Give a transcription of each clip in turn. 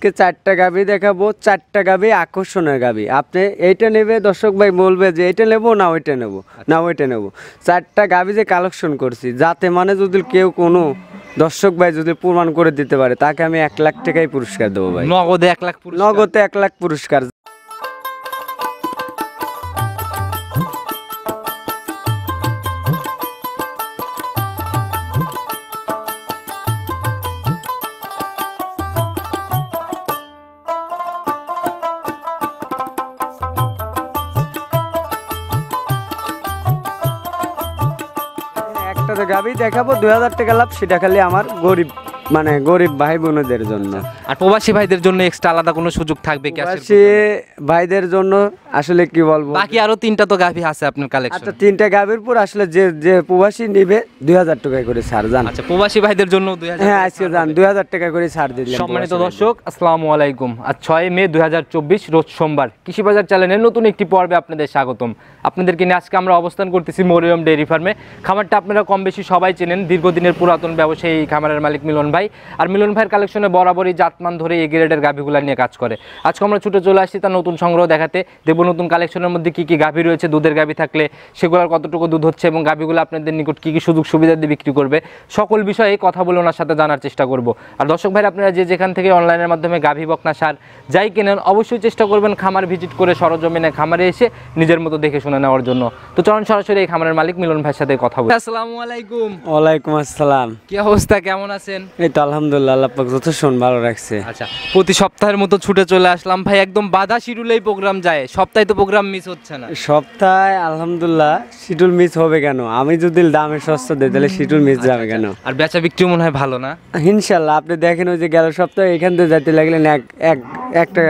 আজকে 4টা গাভী দেখাবো, 4টা গাভী আকর্ষণের গাভী। আপনি এইটা নেবে, দর্শক ভাই বলবে যে এইটা নেবো না ওইটা নেবো, না ওইটা নেবো। 4টা গাভী যে কালেকশন করছি, যাতে মানে যদি কেউ কোনো দর্শক ভাই যদি প্রমাণ করে দিতে পারে, তাকে আমি 1 লাখ টাকাই পুরস্কার দেবো ভাই। নগদে 1 লাখ? নগদে 1 লাখ পুরস্কার। একটা গাভী দেখাবো 2000 টাকা লাভ, সেটা খালি আমার গরিব ভাই বোনদের জন্য। আর প্রবাসী ভাইদের জন্য এক্সট্রা আলাদা কোনো সুযোগ থাকবে কি? প্রবাসী ভাইদের জন্য আসলে কি বলবো, বাকি আরো 3টা তো গাভী আছে আপনার কালেকশন। আচ্ছা 3টা গাভীর পর আসলে যে প্রবাসী নিবে 2000 টাকা করে ছাড় জান। আচ্ছা প্রবাসী ভাইদের জন্য 2000? হ্যাঁ আজকে জান 2000 টাকা করে ছাড় দিলাম। সম্মানিত দর্শক আসসালামু আলাইকুম। আজ 6 মে 2024 রোজ সোমবার। কৃষি বাজার চ্যানেলের নতুন একটি পর্বে আপনাদের স্বাগতম। আপনাদেরকে নিয়ে আজকে আমরা অবস্থান করতেছি মরিয়ম ডেইরি ফার্মে। খামারটা আপনারা কম বেশি সবাই চেনেন, দীর্ঘদিনের পুরাতন ব্যবসায়ী খামারের মালিক মিলন ভাই। আর মিলন ভাইয়ের কালেকশনে বরাবরই জাতমান ধরে এই গ্রেডের গাভীগুলা নিয়ে কাজ করে। আজকে আমরা ছুটে চলে আসছি তার নতুন সংগ্রহ দেখাতে। দেখবো নতুন কালেকশনের মধ্যে কি কি গাভী রয়েছে, দুধের গাভী থাকলে সেগুলোর কতটুকু দুধ হচ্ছে এবং গাভীগুলো আপনাদের নিকট কি কি সুযোগ সুবিধা দিয়ে বিক্রি করবে, সকল বিষয়ে কথা বলে ওনার সাথে জানার চেষ্টা করব। আর দর্শক ভাই আপনারা যে যেখান থেকে অনলাইনের মাধ্যমে গাভী বকনা সার যাই কেনেন, অবশ্যই চেষ্টা করবেন খামার ভিজিট করে সরজমিনে খামারে এসে নিজের মতো দেখে শুনে নেওয়ার জন্য। তো চলুন সরাসরি এই খামারের মালিক মিলন ভাইয়ের সাথে কথা বলি। আসসালামু আলাইকুম। ওয়ালাইকুম আসসালাম। কি অবস্থা, কেমন আছেন? এই তো আলহামদুলিল্লাহ, আল্লাহ পাক যথেষ্ট ভালো রাখছে। আচ্ছা প্রতি সপ্তাহের মতো ছুটে চলে আসলাম ভাই, একদম বাধা শিডিউলেই প্রোগ্রাম যায়, সপ্তাহে তো প্রোগ্রাম মিস হচ্ছে না? সপ্তাহে আলহামদুলিল্লাহ শিডিউল মিস হবে কেন? আমি যদি দামে সস্তা দিই তাহলে শিডিউল মিস যাবে কেন? আর বেচা বিক্রি মনে হয় ভালো না? ইনশাল্লাহ। আপনি দেখেন ওই যে গেল সপ্তাহে এখান থেকে যাইতে লাগলেন একটা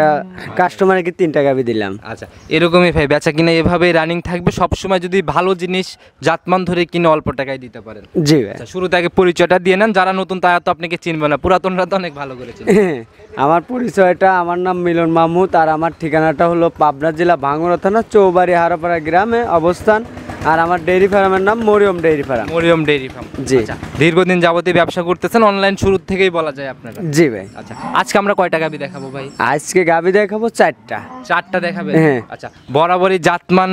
কাস্টমারকে 3 টাকা দিলাম। আচ্ছা এরকমই ভাই বেচা কিনা এভাবেই রানিং থাকবে সবসময়, যদি ভালো জিনিস জাতমান ধরে কিনে অল্প টাকায় দিতে পারেন। জি ভাই। শুরুতে আগে পরিচয়টা দিয়ে নেন, যারা নতুন তারা তো আপনাকে চিনবে না, পুরাতনরা তো অনেক ভালো করে চিনবে। আমার পরিচয়টা, আমার নাম মিলন মাহমুদ, আর আমার ঠিকানাটা হলো পাবনা জেলা ভাঙ্গুড়া থানা চৌবাড়ি হারাপাড়া গ্রামে অবস্থান। আর আমার ডেইরি ফার্মের নাম Mariyam dairy farm. Mariyam dairy farm, জি। দীর্ঘদিন যাবতীয় ব্যবসা করতেছেন, অনলাইন শুরু থেকেই বলা যায় আপনারা? জি ভাই। আচ্ছা আজকে আমরা কয়টা গাভী দেখাবো ভাই? আজকে গাভী দেখাবো 4টা। 4টা দেখাবেন? আচ্ছা বরাবরই জাতমান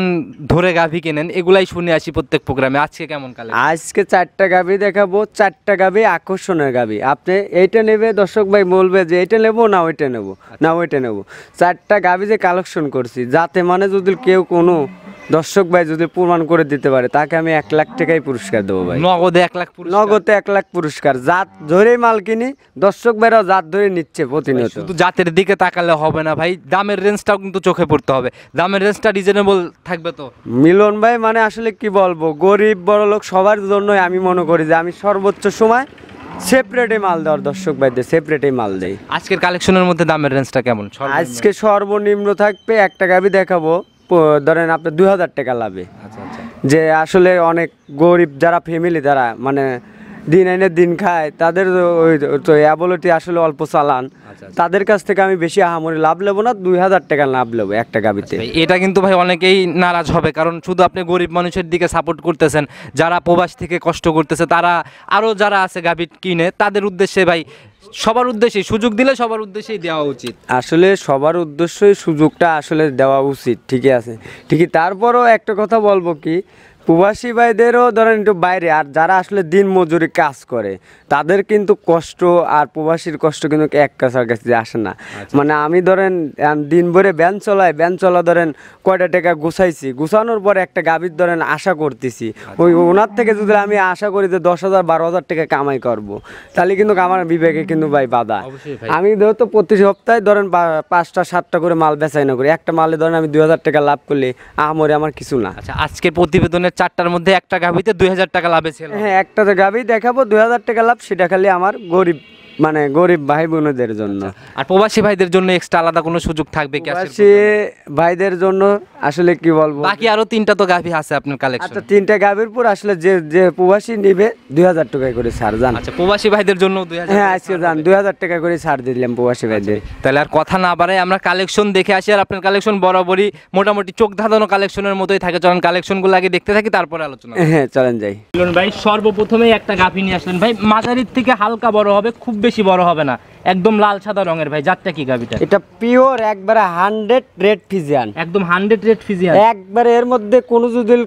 ধরে গাভী কেনেন, এগুলাই শুনে আসি প্রত্যেক প্রোগ্রামে। আজকে কেমন কালে? আজকে 4টা গাভী দেখাবো, 4টা গাভী আকর্ষণের গাভী। আপনি এইটা নেবে, দর্শক ভাই বলবে যে এইটা নেবো না ওইটা নেবো, না ওইটা নেবো। 4টা গাভী যে কালেকশন করছি, যাতে মানে যদি কেউ কোনো দর্শক ভাই যদি প্রমাণ করে দিতে পারে, তাকে আমি 1 লাখ টাকাই পুরস্কার দেবো ভাই। নগদে 1 লাখ? নগদে 1 লাখ পুরস্কার। জাত ধরেই মাল কিনি, দর্শক ভাইরাও জাত ধরে নিচ্ছে প্রতিনিয়ত। শুধু জাতের দিকে তাকালে হবে না ভাই, দামের রেঞ্জটাও কিন্তু চোখে পড়তে হবে। দামের রেঞ্জটা রিজনেবল থাকবে তো? মিলন ভাই মানে আসলে কি বলবো, গরিব বড় লোক সবার জন্যই আমি মনে করি যে আমি সর্বোচ্চ সময় সেপারেটে মাল দেওয়ার, দর্শক ভাইদের সেপারেটে মাল দেই। আজকের কালেকশনের মধ্যে দামের রেঞ্জটা কেমন? আজকে সর্বনিম্ন থাকবে, একটা গাভী দেখাবো ধরেন আপনার 2000 টাকা লাভে। আচ্ছা আচ্ছা। যে আসলে অনেক গরিব যারা ফ্যামিলি, যারা মানে দিন এনে দিন খায়, তাদের ওই তো অ্যাবিলিটি আসলে অল্প চালান, তাদের কাছ থেকে আমি বেশি আহামরি লাভ নেবো না, 2000 টাকা লাভ নেবো একটা গাভীতে। এটা কিন্তু ভাই অনেকেই নারাজ হবে, কারণ শুধু আপনি গরিব মানুষের দিকে সাপোর্ট করতেছেন, যারা প্রবাস থেকে কষ্ট করতেছে, তারা আরও যারা আছে গাভী কিনে, তাদের উদ্দেশ্যে ভাই, সবার উদ্দেশ্যে সুযোগ দিলে সবার উদ্দেশ্যেই দেওয়া উচিত। আসলে সবার উদ্দেশ্যই সুযোগটা আসলে দেওয়া উচিত, ঠিকই আছে ঠিকই। তারপরও একটা কথা বলবো কি, প্রবাসী ভাইদেরও ধরেন একটু বাইরে, আর যারা আসলে দিন মজুরি কাজ করে, তাদের কিন্তু কষ্ট আর প্রবাসীর কষ্ট কিন্তু এক কাছাকাছি আসে না। মানে আমি ধরেন দিন ভরে ভ্যান চলা ধরেন কয়টা টাকা গুছাইছি, গুছানোর পরে একটা গাভীর ধরেন আশা করতেছি, ওই ওনার থেকে যদি আমি আশা করি যে 10,000 12,000 টাকা কামাই করব, তাহলে কিন্তু আমার বিবেকে কিন্তু ভাই বাধা। আমি তো প্রতি সপ্তাহে ধরেন 5টা 7টা করে মাল বেচাই না করি, একটা মালে ধরেন আমি 2000 টাকা লাভ করলে আমরে আমার কিছু না। আচ্ছা আজকের প্রতিবেদনের 4টার মধ্যে একটা গাভীতে 2000 টাকা লাভে ছিল। হ্যাঁ একটা গাভী দেখাবো 2000 টাকা লাভ, সেটা খালি আমার গরিব ভাই বোনদের জন্য। আর প্রবাসী ভাইদের জন্য এক্সট্রা আলাদা কোনো সুযোগ থাকবে কি? প্রবাসী ভাইদের জন্য আসলে কি বলবো, বাকি আরো 3টা তো গাভী আছে আপনার কালেকশন। আচ্ছা 3টা গাভীর পর আসলে যে প্রবাসী নিবে 2000 টাকা করে ছাড় জান। আচ্ছা প্রবাসী ভাইদের জন্য 2000? হ্যাঁ আজকে জান 2000 টাকা করে ছাড় দিলাম প্রবাসী ভাইদের। তাহলে আর কথা না বাড়াই আমরা কালেকশন দেখে আসি। আর আপনার কালেকশন বরাবরই মোটামুটি চোখ ধাঁধানো কালেকশনের মতোই থাকে, চলেন কালেকশনগুলো আগে দেখতে থাকি, তারপরে আলোচনা। হ্যাঁ চলেন যাই। মিলন ভাই সর্বপ্রথমেই একটা গাভী নিয়ে আসলেন ভাই, মাঝারির থেকে হালকা বড় হবে, খুব বেশি বড় হবে না, একদম লাল সাদা রঙের ভাই। জাতটা কি গাভিটা? এটা পিওর একবারে 100 রেড ফিজিয়ান, একদম 100 রেড ফিজিয়ান। একবারে এর মধ্যে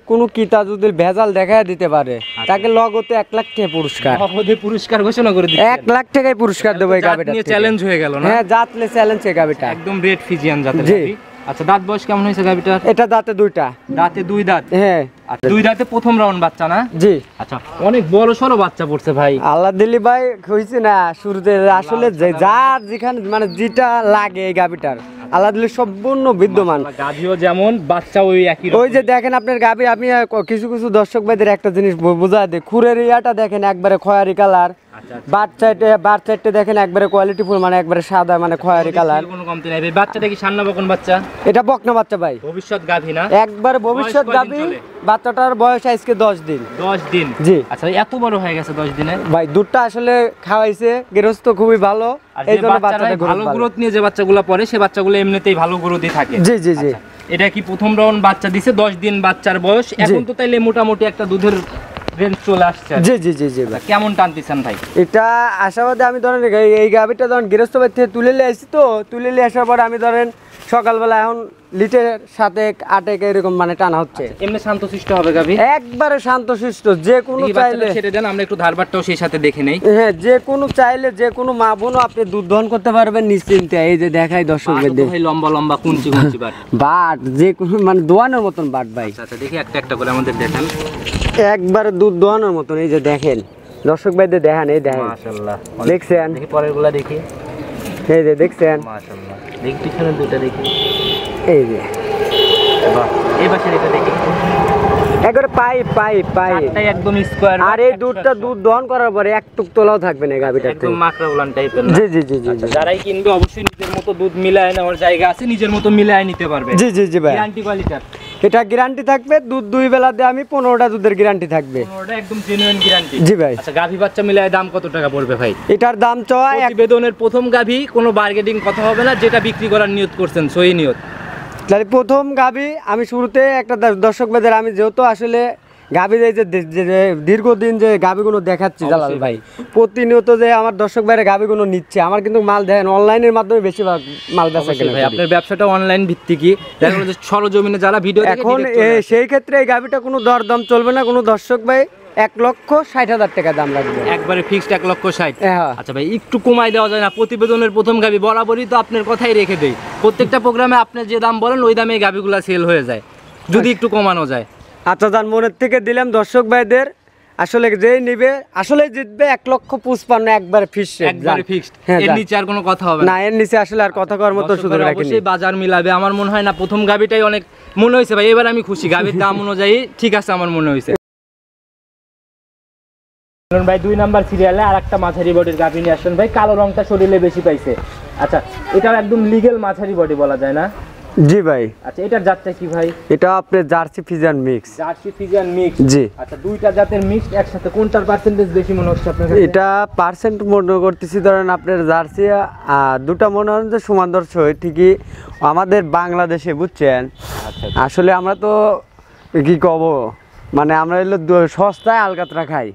কোনো কিতা যদি ভেজাল দেখায় দিতে পারে তাকে লগতে 1 লাখ টাকা পুরস্কার, নগদে পুরস্কার ঘোষণা করে দিচ্ছেন। 1 লাখ টাকায় পুরস্কার দেবো এই গাভিটা। নিয়ে চ্যালেঞ্জ হয়ে গেল না? হ্যাঁ, জাতলে চ্যালেঞ্জ এই গাভিটা। একদম রেড ফিজিয়ান জাতের জি। গাভি। আচ্ছা, দাঁত বয়স কেমন হয়েছে গাভিটার? এটা দাঁতে 2টা। দাঁতে 2 দাঁত। হ্যাঁ। আচ্ছা, 2 দাঁতে প্রথম রাউন্ড বাচ্চা না? জি। আচ্ছা, অনেক বড় সরো বাচ্চা পড়ছে ভাই। আল্লাহ দিলি ভাই হইছে না শুরুতে, আসলে যার যেখানে মানে যেটা লাগে এই গাভিটার আল্লাহ দিলি সম্পূর্ণ বিদ্যমান। গাভিও যেমন, বাচ্চা ওই একই রকম। ওই যে দেখেন আপনার গাভি, আমি কিছু কিছু দর্শক ভাইদের একটা জিনিস বোঝা দিই, খুরের ইয়াটা দেখেন একবারে খয়েরি কালার, বাট সাইডে দেখেন একবারে কোয়ালিটি ফুল, মানে একবারে সাদা মানে খয়েরি কালার। কোনো কমতি নাই ভাই। বাচ্চাটা কি সান্না বকন বাচ্চা? এটা বকনা বাচ্চা ভাই, ভবিষ্যৎ গাভি না? একবারে ভবিষ্যৎ বয়স কয়দিন গাভি। চলে? বাচ্চাটার বয়স আজকে 10 দিন। 10 দিন? জি। আচ্ছা, এত বড় হয়ে গেছে 10 দিনে? ভাই দুধটা আসলে খাওয়াইছে গৃহস্থ খুবই ভালো, এই জন্য বাচ্চাটা ভালো গ্রোথ নিয়ে যে বাচ্চাগুলো পড়ে সে বাচ্চাগুলো এমনিতেই ভালো গ্রোথই থাকে। জি জি জি। এটা কি প্রথম রাউন্ড বাচ্চা দিছে? 10 দিন বাচ্চার বয়স। এখন তো তাইলে মোটামুটি একটা দুধের রেঞ্জ চলে আসছে। জি জি জি জি ভাই। কেমন টানতেছেন ভাই? এটা আশাবাদে আমি ধরেন এই গাভিটা ধরেন গৃহস্থ বাড়ি থেকে তুলে নিয়ে আসি, তো তুলে নিয়ে আসার পর আমি ধরেন সকালবেলা এখন লিটার 7 এরকম মানে টানা হচ্ছে। এমনি শান্তশিষ্ট হবে গাভি? একবারে শান্তশিষ্ট, যে কোনো চাইলে ছেড়ে দেন, আমরা একটু ধারবারটাও সেই সাথে দেখে নেই। হ্যাঁ, যে কোনো চাইলে যে কোনো মা বোনও আপনি দুধ দহন করতে পারবেন নিশ্চিন্তে। এই যে দেখাই দর্শকদের ভাই, লম্বা লম্বা কুঞ্চি কুঞ্চি বাট। বাট যে কোনো মানে দোয়ানোর মতন বাট ভাই। আচ্ছা, দেখি একটা একটা করে আমাদের দেখান। একবারে দুধ দোয়ানোর মতন। এই যে দেখেন দর্শক ভাইদের দেখান, এই দেখেন মাশাআল্লাহ। দেখছেন? দেখি পরেরগুলা দেখি। এই যে দেখছেন? মাশাআল্লাহ। দেখি পিছনের দুটো দেখি। এই যে বাহ, এই পাশের এটা দেখি। একবারে পাইপ চারটাই একদম স্কয়ার। আর এই দুধটা দুধ দহন করার পরে এক টুক তোলাও থাকবে না গাভিটার একদম থেকে। মাকড়া উলান টাইপের। জি জি জি জি। যারাই কিনবে অবশ্যই নিজের মতো দুধ মিলায় নেওয়ার জায়গা আছে, নিজের মতো মিলায় নিতে পারবে। জি জি জি ভাই। গ্যারান্টি কোয়ালিটির এটা গ্যারান্টি থাকবে, দুধ 2 বেলা দিয়ে আমি 15টা দুধের গ্যারান্টি থাকবে। ওটা একদম জেনুইন গ্যারান্টি। জি ভাই। আচ্ছা, গাভী বাচ্চা মিলায় দাম কত টাকা পড়বে ভাই? এটার দাম চাওয়া প্রতিবেদনের প্রথম গাভী, কোনো বার্গেনিং কথা হবে না, যেটা বিক্রি করার নিয়ত করছেন সহি নিয়ত। তাহলে প্রথম গাভী আমি শুরুতে একটা দর্শক ভাইদের, আমি যেহেতু আসলে গাভী এই যে দীর্ঘদিন যে গাভীগুলো দেখাচ্ছি জালাল ভাই, প্রতিনিয়ত যে আমার দর্শক ভাইরা গাভীগুলো নিচ্ছে, আমার কিন্তু মাল দেখেন অনলাইনের মাধ্যমে বেশিরভাগ মাল বেচা কেনা ভাই, করি। আপনার ব্যবসাটা অনলাইন ভিত্তিকই। দেখা গেল যে সরজমিনে যারা ভিডিও দেখে এখন সেই ক্ষেত্রে এই গাভীটা কোনো দরদাম চলবে না, কোনো দর্শক ভাই 1,60,000 টাকা দাম লাগবে, একবারে ফিক্সড 1,60,000। হ্যাঁ। আচ্ছা ভাই, একটু কমাই দেওয়া যায় না? প্রতিবেদনের প্রথম গাভী বরাবরই তো আপনার কথাই রেখে দেই, প্রত্যেকটা প্রোগ্রামে আপনি যে দাম বলেন ওই দামে এই গাভীগুলো সেল হয়ে যায়, যদি একটু কমানো যায়। আচ্ছা যান, মনের থেকে দিলাম দর্শক ভাইদের, আসলে যেই নিবে আসলে জিতবে 1,55,000 একবার ফিক্স, একবারে ফিক্সড। এর নিচে আর কোনো কথা হবে না, এর নিচে আসলে আর কথা করার মতো সুযোগ রাখিনি। অবশ্যই বাজার মিলাবে। আমার মনে হয় না প্রথম গাভীটাই অনেক মনে হয়েছে ভাই, এবার আমি খুশি, গাভীর দাম অনুযায়ী ঠিক আছে আমার মনে হয়েছে। ভাই 2 নাম্বার সিরিয়ালে আরেকটা মাঝারি বডির গাভী নিয়ে আসেন ভাই, কালো রংটা শরীরে বেশি পাইছে। আচ্ছা, এটাও একদম লিগ্যাল মাঝারি বডি বলা যায় না? জি ভাই। আচ্ছা, এটার জাতটা কি ভাই? এটা আপনার Jersey Friesian mix. Jersey Friesian mix. জি। আচ্ছা, দুইটা জাতের মিক্স একসাথে, কোনটার পার্সেন্টেজ বেশি মনে হচ্ছে আপনার কাছে? এটা পার্সেন্ট মনে করতেছি ধরেন আপনার জার্সি দুটা মনে হয় যে সমান দর্শক ঠিকই আমাদের বাংলাদেশে, বুঝছেন? আচ্ছা, আসলে আমরা তো কি কব, মানে আমরা হলো সস্তায় আলকাতরা খাই।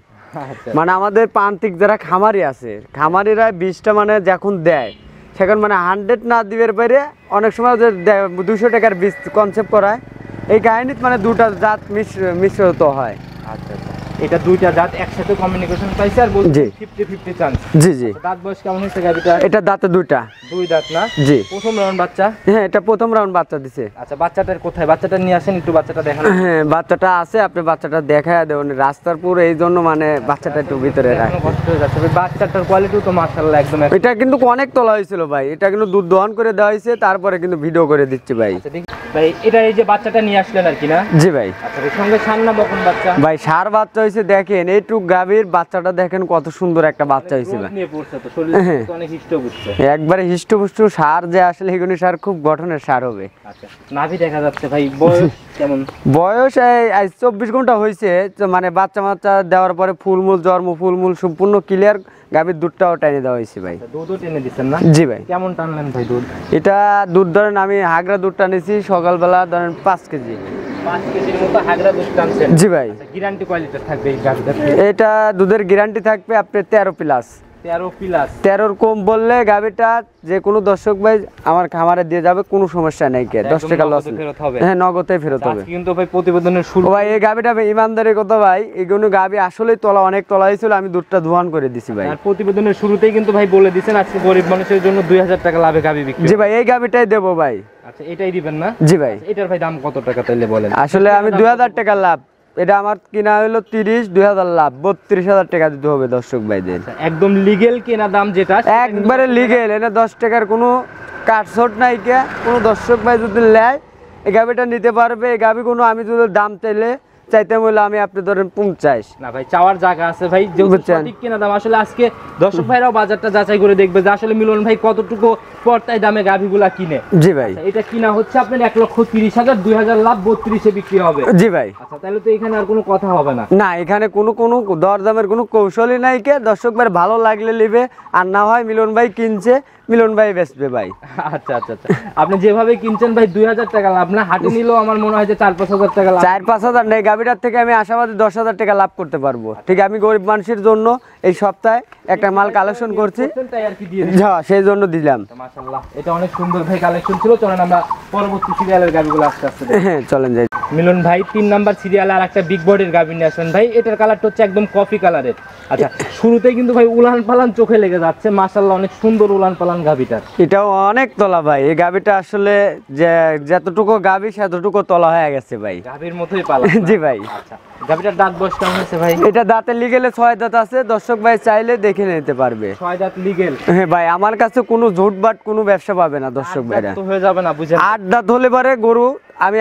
আচ্ছা। মানে আমাদের প্রান্তিক যারা খামারি আছে, খামারিরা বীজটা মানে যখন দেয় সেখানে মানে 100 না দিবের বাইরে অনেক সময় যে 200 টাকার বীজ কনসেপ্ট করায়, এই কাহিনীতে মানে দুটা জাত মিশ্রিত হয়। আচ্ছা, এটা দুইটা জাত একসাথে কমিউনিকেশন পাইছে আর বলছি 50-50 চান্স। জি জি। দাঁত বয়স কেমন হয়েছে গাভীটা? এটা দাঁতে 2টা। 2 দাঁত না? জি। প্রথম রাউন্ড বাচ্চা? হ্যাঁ, এটা প্রথম রাউন্ড বাচ্চা দিছে। আচ্ছা, বাচ্চাটার কোথায়? বাচ্চাটা নিয়ে আসেন, একটু বাচ্চাটা দেখান। হ্যাঁ, বাচ্চাটা আছে, আপনি বাচ্চাটা দেখায় দেবেন রাস্তার পুরো, এই জন্য মানে বাচ্চাটা একটু ভিতরে রাখে। কষ্ট হয়ে যাচ্ছে ভাই, বাচ্চাটার কোয়ালিটিও তো মাশাআল্লাহ একদম। এটা কিন্তু অনেক তোলা হয়েছিল ভাই, এটা কিন্তু দুধ দহন করে দেওয়া হয়েছে, তারপরে কিন্তু ভিডিও করে দিচ্ছি ভাই। আচ্ছা, দেখি ভাই, এটা এই যে বাচ্চাটা নিয়ে আসলেন আর কি না? জি ভাই। আচ্ছা, এর সঙ্গে ছান্না বকন বাচ্চা ভাই, সার বাচ্চা হয়েছে, দেখেন এইটুক গাভীর বাচ্চাটা দেখেন কত সুন্দর একটা বাচ্চা হয়েছে ভাই। নিয়ে পড়ছে তো, শরীরে তো অনেক হিষ্টপুষ্ট, একবারে হিষ্টপুষ্ট সার যে আসলে এগুলি সার খুব গঠনের সার হবে। আচ্ছা, নাভি দেখা যাচ্ছে ভাই, বয়স কেমন? বয়স এই 24 ঘন্টা হয়েছে, মানে বাচ্চা দেওয়ার পরে ফুলমূল ফুলমূল সম্পূর্ণ ক্লিয়ার, গাভীর দুধটাও টেনে দেওয়া হয়েছে ভাই। দুধও টেনে দিচ্ছেন না? জি ভাই। কেমন টানলেন ভাই দুধ? এটা দুধ ধরেন আমি হাগরা দুধ টানেছি সকালবেলা ধরেন 5 কেজি। 5 কেজির মতো হাগরা দুধ টানছেন? জি ভাই। গ্যারান্টি কোয়ালিটির থাকবে এই গাভীটার? এটা দুধের গ্যারান্টি থাকবে আপনার 13+। 13 প্লাস 13 কম বললে গাবিটা যে কোনো দর্শক ভাই আমার খামারে দিয়ে যাবে, কোনো সমস্যা নেই, কে 10 টাকা লস ফেরত হবে। হ্যাঁ, নগদে ফেরত হবে। আজকে কিন্তু ভাই প্রতিবেদনের শুরু ও ভাই এই গাবিটা ভাই ইমানদারের কথা ভাই, এইগুলো গাবি আসলেই তলা অনেক তলা হয়েছিল, আমি দুধটা ধোয়ান করে দিছি ভাই। আর প্রতিবেদনের শুরুতেই কিন্তু ভাই বলে দিয়েছেন আজকে গরিব মানুষের জন্য 2000 টাকা লাভে গাবি বিক্রি। জি ভাই এই গাবিটাই দেবো ভাই। আচ্ছা এটাই দিবেন না? জি ভাই। এটার ভাই দাম কত টাকা তাইলে বলেন? আসলে আমি 2000 টাকা লাভ, এটা আমার কিনা হলো 30, 2000 লাভ, 32,000 টাকা দিতে হবে দর্শক ভাইদের। একদম লিগেল কেনা দাম যেটা একবারে লিগেল, এটা 10 টাকার কোনো কাটছট নাই কে। কোনো দর্শক ভাই যদি নেয় এই গাবিটা নিতে পারবে। এই গাবি কোনো আমি যদি দাম চাইতে হলে আমি আপনি ধরেন 50 না ভাই, চাওয়ার জায়গা আছে ভাই, যেহেতু সঠিক কেনা দাম। আসলে আজকে দর্শক ভাইরাও বাজারটা যাচাই করে দেখবে যে আসলে মিলন ভাই কতটুকু পর্তায় দামে গাভিগুলা কিনে। জি ভাই। আচ্ছা, এটা কিনা হচ্ছে আপনার 1,30,000, 2,000 লাভ, 32-এ বিক্রি হবে। জি ভাই। আচ্ছা তাহলে তো এখানে আর কোনো কথা হবে না। না, এখানে কোনো দরদামের কোনো কৌশলই নাই কে। দর্শক ভাই ভালো লাগলে নিবে, আর না হয় মিলন ভাই কিনছে, মিলন ভাই বেচবে ভাই। আচ্ছা আচ্ছা আচ্ছা, আপনি যেভাবে কিনছেন ভাই 2000 টাকা লাভ না, হাটে নিলেও আমার মনে হয় যে 4-5 টাকা লাভ। 4-5 নেই, গাবিটার থেকে আমি আশাবাদী 10,000 টাকা লাভ করতে পারবো। ঠিক, আমি গরিব মানুষের জন্য এই সপ্তাহে একটা মাল কালেকশন করছি, তাই আর কি দিয়ে দিচ্ছি। হ্যাঁ সেই জন্য দিলাম। মাশাআল্লাহ, এটা অনেক সুন্দর ভাই কালেকশন ছিল। চলেন আমরা পরবর্তী সিরিয়ালের গাবিগুলো আস্তে আস্তে দেখি। হ্যাঁ চলেন যাই। মিলন ভাই 3 নাম্বার সিরিয়ালে আর একটা বিগ বডির গাবি নিয়ে আসেন ভাই। এটার কালারটা হচ্ছে একদম কফি কালারের। আচ্ছা শুরুতেই কিন্তু ভাই উলান পালান চোখে লেগে যাচ্ছে, মাশাআল্লাহ অনেক সুন্দর উলান পালান গাবিটার। এটাও অনেক তলা ভাই। এই গাবিটা আসলে যে যতটুকু গাবি সেতটুকু তলা হয়ে গেছে ভাই, গাবির মতোই পালা। জি ভাই। আচ্ছা গাবিটার দাঁত বয়স কেমন হয়েছে ভাই? এটা দাঁতে লিগেলে 6 দাঁত আছে, দর্শক ভাই চাইলে দেখে নিতে পারবে। 6 দাঁত লিগেল। হ্যাঁ ভাই, আমার কাছে কোনো ঝুটবাট কোনো ব্যবসা পাবে না দর্শক ভাইরা। তো হয়ে যাবে না বুঝেন? 8 দাঁত হলে পারে গরু আমি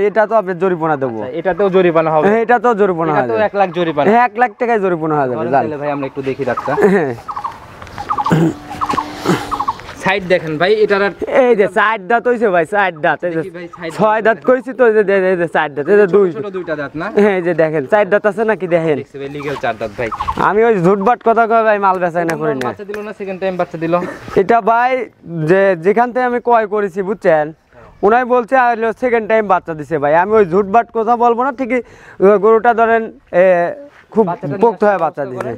এটা তো আপনি জরিমানা দেবো। এটাতেও জরিমানা হবে? হ্যাঁ এটা তো জরিমানা হবে। এটাতেও 1 লাখ জরিমানা? হ্যাঁ 1 লাখ টাকায় জরিমানা হয়ে যাবে। তাহলে ভাই আমরা একটু দেখি দাঁতটা। হ্যাঁ সাইড দেখেন ভাই, এটার আর এই যে 4 দাঁত হইছে ভাই, 4 দাঁত। এই যে দেখি ভাই, side 6 দাঁত কইছি তো, এই যে 4 দাঁত, এই যে ছোট দুইটা দাঁত না? হ্যাঁ এই যে দেখেন 4 দাঁত আছে নাকি দেখেন। দেখছি ভাই লিগেল 4 দাঁত ভাই। আমি ওই ঝুটবাট কথা কই ভাই, মাল বেচাই না করি না। বাচ্চা দিল না? সেকেন্ড টাইম বাচ্চা দিল? এটা ভাই যেখান থেকে আমি ক্রয় করেছি বুঝছেন, উনাই বলছে আর সেকেন্ড টাইম বাচ্চা দিছে ভাই। আমি ওই ঝুটবাট কথা বলবো না। ঠিকই গরুটা ধরেন খুব পোক্ত হয়ে বাচ্চা দিছে।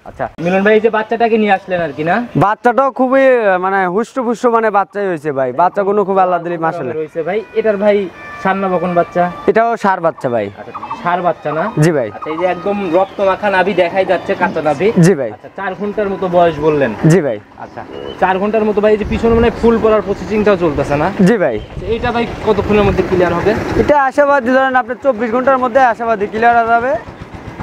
আচ্ছা মিলন ভাই, এই যে বাচ্চাটাকে নিয়ে আসলেন আর কি না? বাচ্চাটাও খুবই মানে হুষ্টপুষ্ট মানে বাচ্চাই হয়েছে ভাই। বাচ্চা কোনো খুব আল্লাহ দিলি মাশাআল্লাহ রয়েছে ভাই। এটার ভাই সার না বকন বাচ্চা? এটাও সার বাচ্চা ভাই। আচ্ছা সার বাচ্চা না? জি ভাই। আচ্ছা এই যে একদম রক্ত মাখা নাভি দেখাই যাচ্ছে, কাঁচা নাভি। জি ভাই। আচ্ছা 4 ঘন্টার মতো বয়স বললেন? জি ভাই। আচ্ছা 4 ঘন্টার মতো ভাই। এই যে পিছনে মানে ফুল পড়ার প্রসেসিংটাও চলতেছে না? জি ভাই। এইটা ভাই কতক্ষণের মধ্যে ক্লিয়ার হবে? এটা আশাবাদী ধরেন আপনি 24 ঘন্টার মধ্যে আশাবাদী ক্লিয়ার হয়ে যাবে।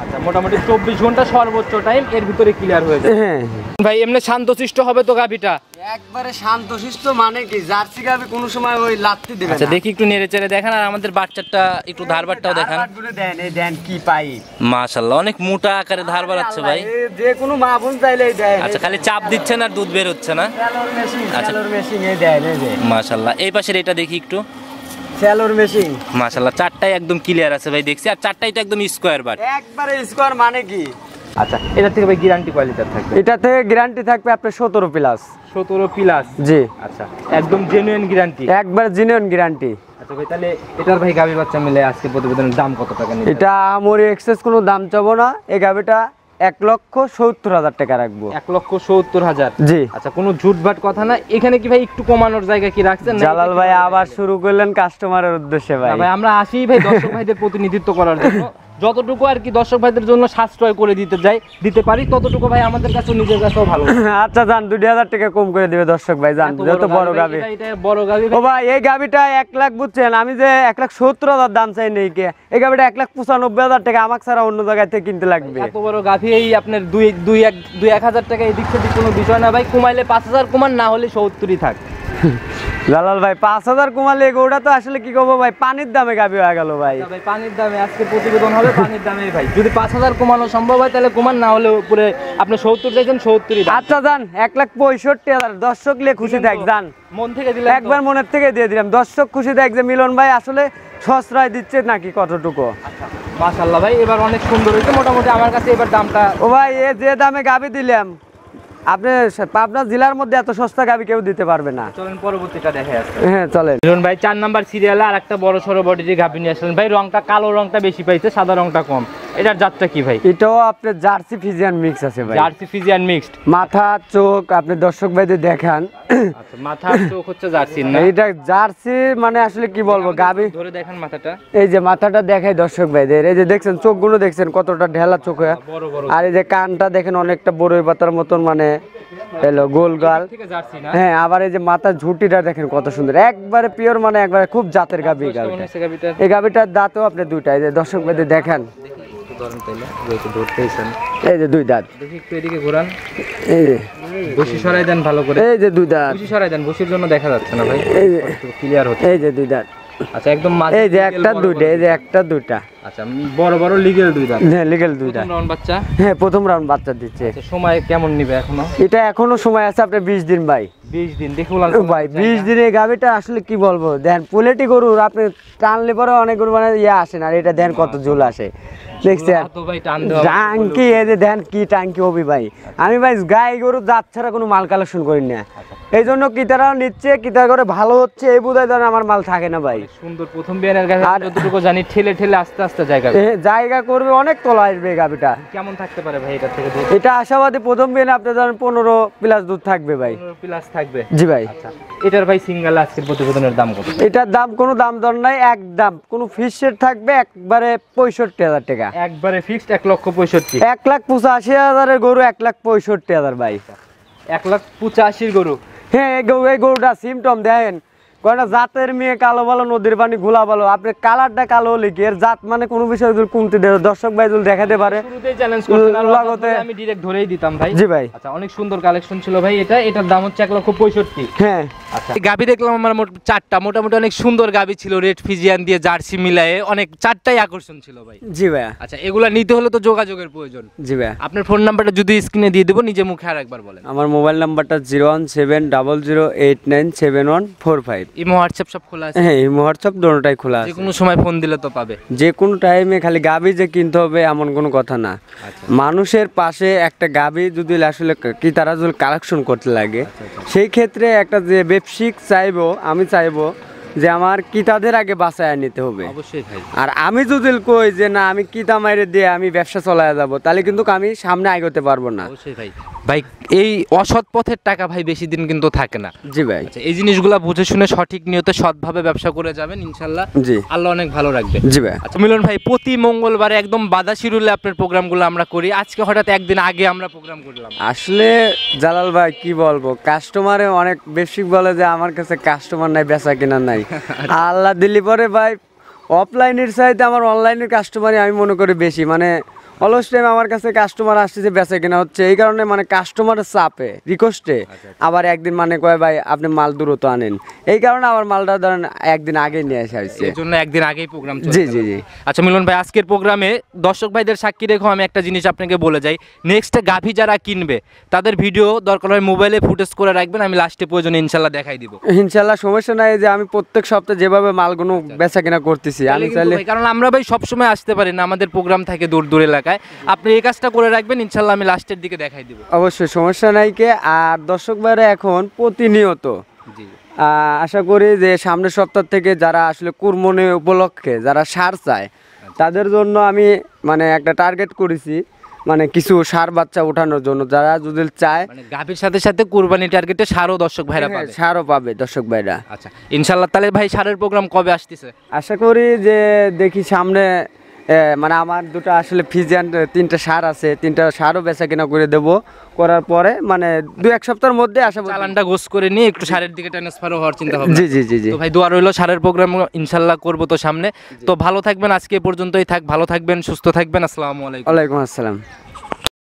আচ্ছা মোটামুটি 24 ঘন্টা সর্বোচ্চ টাইম, এর ভিতরে ক্লিয়ার হয়ে যাবে। হ্যাঁ ভাই এমনি শান্তশিষ্ট হবে তো গাভিটা? একবারে শান্তশিষ্ট মানে কি, জার্সি গাভি কোনো সময় ওই লাত্তি দেবে না। আচ্ছা দেখি একটু নেড়ে চেড়ে দেখেন, আর আমাদের বাচ্চাটা একটু ধারবারটাও দেখান। দেন এই দেন কি পাই, মাশাআল্লাহ অনেক মোটা আকারে ধার বাড়াচ্ছে ভাই। যে কোনো মা বোন চাইলেই দেন। আচ্ছা খালি চাপ দিচ্ছেন আর দুধ বের হচ্ছে না? স্যালোর মেশিন, আচ্ছা। স্যালোর মেশিন এই দেন এই যে মাশাআল্লাহ। এই পাশের এটা দেখি একটু। স্যালোর মেশিন মাশাআল্লাহ চারটাই একদম ক্লিয়ার আছে ভাই, দেখছি। আর চারটাই তো একদম স্কোয়ার বাট। একবারে স্কোয়ার মানে কি। আচ্ছা এটা থেকে ভাই গ্যারান্টি কোয়ালিটির থাকবে? এটা থেকে গ্যারান্টি থাকবে আপনার 17 প্লাস। 17 প্লাস? জি। আচ্ছা একদম জেনুইন গ্যারান্টি? একবার জেনুইন গ্যারান্টি। আচ্ছা ভাই তাহলে এটার ভাই গাভী বাচ্চা মিলে আজকে প্রতিবেদনের দাম কত টাকা নিবে? এটা আমরি এক্সেস কোনো দাম চাবো না। এই গাভিটা 1,70,000 টাকা রাখবো। 1,70,000? জি। আচ্ছা কোনো ঝুটভাট কথা না। এখানে কি ভাই একটু কমানোর জায়গা কি রাখছেন? জালাল ভাই আবার শুরু করলেন কাস্টমারের উদ্দেশ্যে ভাই। ভাই আমরা আসি ভাই দর্শক ভাইদের প্রতিনিধিত্ব করার জন্য। যতটুকু আর কি দর্শক ভাইদের জন্য সাশ্রয় করে দিতে পারি, ততটুকু ভাই আমাদের কাছে নিজের কাছেও ভালো। আচ্ছা যান 2,000 টাকা কম করে দিবে দর্শক ভাই, জান যত বড় গাভি। এটা বড় গাভি ও ভাই এই গাভিটা 1 লাখ বুঝছেন, আমি যে 1,70,000 দাম চাই নেই কে। এই গাভিটা 1,95,000 টাকা আমাকে ছাড়া অন্য জায়গায় থেকে কিনতে লাগবে। এত বড় গাভি এই আপনার 2-1,000 টাকা এদিক সেদিক কোনো বিষয় না ভাই। কমাইলে 5,000 কমান, না হলে 70ই থাক। জালাল ভাই 5,000 কমালে এগোটা তো আসলে কি করবো ভাই, পানির দামে গাভি হয়ে গেল ভাই। ভাই পানির দামে আজকে প্রতিবেদন হবে, পানির দামে ভাই। যদি 5,000 কমানো সম্ভব হয় তাহলে কমান, না হলে উপরে আপনি 70 চাইছেন 70ই। আচ্ছা যান 1,65,000 দর্শক লে খুশি থাক যান। মন থেকে দিলে একবার মনের থেকে দিয়ে দিলাম, দর্শক খুশি থাক যে মিলন ভাই আসলে সস্তায় দিচ্ছে নাকি কতটুকু। মাশাআল্লাহ ভাই এবার অনেক সুন্দর হয়েছে মোটামুটি। আমার কাছে এবার দামটা ও ভাই এ যে দামে গাভি দিলাম, আপনি পাবনা জেলার মধ্যে এত সস্তা গাভি কেউ দিতে পারবে না। চলেন পরবর্তীটা দেখে আসছে। হ্যাঁ চলেন। মিলন ভাই 4 নাম্বার সিরিয়ালে আর একটা বড় সরো বডির গাভি নিয়ে আসলেন ভাই। রংটা কালো, রংটা বেশি পাইছে, সাদা রংটা কম। এটার জাতটা কি ভাই? এটাও আপনার জার্সি ফিজিয়ান মিক্স আছে ভাই। Jersey Friesian mixed. মাথা চোখ আপনি দর্শক ভাইদের দেখান। আচ্ছা, মাথা চোখ হচ্ছে জার্সি না? এটা জার্সি মানে আসলে কি বলবো, গাবি ধরে দেখেন মাথাটা। এই যে মাথাটা দেখাই দর্শক ভাইদের, এই যে দেখছেন চোখগুলো দেখছেন কতটা ঢেলা চোখ, বড় বড়। আর এই যে কানটা দেখেন অনেকটা বড়ই পাতার মতন, মানে এলো গোল গাল। ঠিক আছে, জার্সি না? হ্যাঁ, আবার এই যে মাথার ঝুঁটিটা দেখেন কত সুন্দর, একবারে পিওর, মানে একবারে খুব জাতের গাবি। এই গাবিটা, গাবিটা এই গাবিটার দাঁতও আপনি দুইটা, এই যে দর্শক ভাইদের দেখান, ধরেন তাইলে ওই তো ধরতেইছেন। এই যে দুই দাঁত, দেখি একটু এদিকে ঘোরান। এই যে বসি সরাই দেন ভালো করে। এই যে দুই দাঁত, বসি সরাই দেন, বসির জন্য দেখা যাচ্ছে না ভাই, এই যে একটু ক্লিয়ার হচ্ছে। এই যে দুই দাঁত, আচ্ছা, একদম মাঝে এই যে লিগেল একটা বড় দুইটা, বড়। এই যে একটা দুইটা। আচ্ছা, বড় বড় লিগেল দুই দাঁত। হ্যাঁ, লিগেল দুইটা। প্রথম রাউন্ড বাচ্চা। হ্যাঁ, প্রথম রাউন্ড বাচ্চা দিচ্ছে। আচ্ছা, সময় কেমন নিবে এখনো? এটা এখনো সময় আছে আপনার 20 দিন ভাই। 20 দিন দেখুন ভাই 20 দিনে গাবিটা আসলে কি বলবো, দেন পোলেটি গরুর আপনি টানলে পরে অনেক গরু মানে ইয়ে আসে না, আর এটা দেন কত ঝোল আসে দেখছেন। তো ভাই টান দেওয়া টাঙ্কি, এই যে দেন কি টাঙ্কি হবি ভাই। আমি ভাই গাই গরু জাত ছাড়া কোনো মাল কালেকশন করি না, এই জন্য কিতারাও নিচ্ছে, কিতার করে ভালো হচ্ছে, এই বুঝাই ধরেন আমার মাল থাকে না ভাই। সুন্দর প্রথম বিয়ানের কাছে আর- যতটুকু জানি ঠেলে ঠেলে আস্তে আস্তে জায়গা জায়গা করবে, অনেক তোলা আসবে এই গাবিটা। কেমন থাকতে পারে ভাই এটা থেকে? এটা আশাবাদী প্রথম বিয়ে আপনি ধরেন 15+ দুধ থাকবে ভাই। 15 প্লাস থাকবে। জি ভাই। আচ্ছা, এটার ভাই সিঙ্গেল আজকের প্রতিবেদনের দাম কত? এটার দাম কোনো দাম দর নাই, এক দাম, কোনো ফিক্স রেট থাকবে একবারে 65,000 টাকা। একবারে ফিক্সড 1,65,000। 1,85,000 গরু 1,65,000 ভাই। 1,85,000 গরু। হ্যাঁ, এই গরুটা সিমটম দেখেন, কয়টা জাতের মেয়ে, কালো ভালো, নদীর পানি ঘোলা ভালো। আপনি কালারটা কালো হলে কি এর জাত মানে কোনো বিষয় যদি কমতে দেয় দর্শক ভাই যদি দেখাতে পারে। শুরুতেই চ্যালেঞ্জ করতেন, আর লাগতে- আমি ডাইরেক্ট ধরেই দিতাম ভাই। জি ভাই। আচ্ছা, অনেক সুন্দর কালেকশন ছিল ভাই। এটার দাম হচ্ছে 1,65,000। হ্যাঁ, আচ্ছা, গাবি দেখলাম আমার চারটা, মোটামুটি অনেক সুন্দর গাবি ছিল, রেড ফিজিয়ান দিয়ে জার্সি মিলায়ে অনেক, চারটাই আকর্ষণ ছিল ভাই। জি ভাই। আচ্ছা, এগুলা নিতে হলে তো যোগাযোগের প্রয়োজন। জি ভাই। আপনার ফোন নাম্বারটা যদি স্ক্রিনে দিয়ে দেবো, নিজে মুখে আর একবার বলেন। আমার মোবাইল নাম্বারটা 01700897145। ইমো হোয়াটসঅ্যাপ সব খোলা আছে? হ্যাঁ, এই হোয়াটসঅ্যাপ দোনোটাই খোলা যে আছে। কোনো সময় ফোন দিলে তো পাবে। যে কোনো টাইমে, খালি গাবি যে কিনতে হবে এমন কোনো কথা না। মানুষের পাশে একটা গাবি যদি আসলে কি তারা যদি কালেকশন করতে লাগে, সেই ক্ষেত্রে একটা যে ব্যবসায়িক চাইবো, আমি চাইবো যে আমার কিতাদের আগে বাঁচায় নিতে হবে। অবশ্যই ভাই। আর আমি যদি কই যে না আমি কিতা মাইরে দিয়ে আমি ব্যবসা চলায় যাব, তাহলে কিন্তু আমি সামনে এগোতে পারবো না। অবশ্যই ভাই। ভাই, এই অসৎ পথের টাকা ভাই বেশি দিন কিন্তু থাকে না। জি ভাই। আচ্ছা, এই জিনিসগুলা বুঝে শুনে সঠিক নিয়তে সৎভাবে ব্যবসা করে যাবেন, ইনশাল্লাহ জি। আল্লাহ অনেক ভালো রাখবে। জি ভাই। আচ্ছা মিলন ভাই, প্রতি মঙ্গলবারে একদম বাধা শিরুলে আপনার প্রোগ্রামগুলো আমরা করি, আজকে হঠাৎ একদিন আগে আমরা প্রোগ্রাম করলাম। আসলে জালাল ভাই কি বলবো, কাস্টমারে অনেক বেশি বলে যে আমার কাছে কাস্টমার নাই, বেচা কেনা নাই। আল্লাহ দিলি পরে ভাই অফলাইনের চাইতে আমার অনলাইনের কাস্টমারই আমি মনে করি বেশি, মানে অলস টাইম আমার কাছে কাস্টমার আসছে, বেচা কেনা হচ্ছে, এই কারণে মানে কাস্টমারের চাপে রিকোয়েস্টে আবার একদিন মানে কয় ভাই আপনি মাল দ্রুত আনেন, এই কারণে আমার মালটা ধরেন একদিন আগে নিয়ে আসা হয়েছে। এই জন্য একদিন আগেই প্রোগ্রাম। জি জি জি। আচ্ছা মিলন ভাই, আজকের প্রোগ্রামে দর্শক ভাইদের সাক্ষী রেখো আমি একটা জিনিস আপনাকে বলে যাই, নেক্সট গাভী যারা কিনবে তাদের ভিডিও দরকার হয় মোবাইলে ফুটেজ করে রাখবেন, আমি লাস্টে প্রয়োজনে ইনশাল্লাহ দেখাই দিব। ইনশাল্লাহ সমস্যা নাই, যে আমি প্রত্যেক সপ্তাহে যেভাবে মালগুলো বেচা কেনা করতেছি আমি তাহলে কিন্তু চাইলে। ভাই, কারণ আমরা ভাই সবসময় আসতে পারি না, আমাদের প্রোগ্রাম থাকে দূর দূর এলাকায়, আপনি এই কাজটা করে রাখবেন, ইনশাল্লাহ আমি লাস্টের দিকে দেখাই দিব। অবশ্যই সমস্যা নাই কে। আর দর্শক ভাইরা এখন প্রতিনিয়ত জি। আশা করি যে সামনের সপ্তাহ থেকে যারা আসলে কুরবানি উপলক্ষে যারা সার চায় তাদের জন্য আমি মানে একটা টার্গেট করেছি, মানে কিছু সার বাচ্চা ওঠানোর জন্য, যারা যদি চায় মানে গাভীর সাথে সাথে কুরবানি টার্গেটে সারও দর্শক ভাইরা পাবে। সারও পাবে দর্শক ভাইরা। আচ্ছা ইনশাল্লাহ। তাহলে ভাই সারের প্রোগ্রাম কবে আসতেছে? আশা করি যে দেখি সামনে মানে আমার দুটো আসলে ফিজিয়ান 3টা সার আছে, 3টা সারও বেচা কেনা করে দেবো, করার পরে মানে 2-1 সপ্তাহের মধ্যে আশা করি। চালানটা গোস করে নিয়ে একটু সারের দিকে ট্রান্সফারও হওয়ার চিন্তা ভাবনা। জি জি জি জি। তো ভাই দোয়া রইলো, সারের প্রোগ্রাম ইনশাল্লাহ করবো তো সামনে। তো ভালো থাকবেন, আজকে এ পর্যন্তই থাক, ভালো থাকবেন, সুস্থ থাকবেন, আসসালামু আলাইকুম। ওয়ালাইকুম আসসালাম।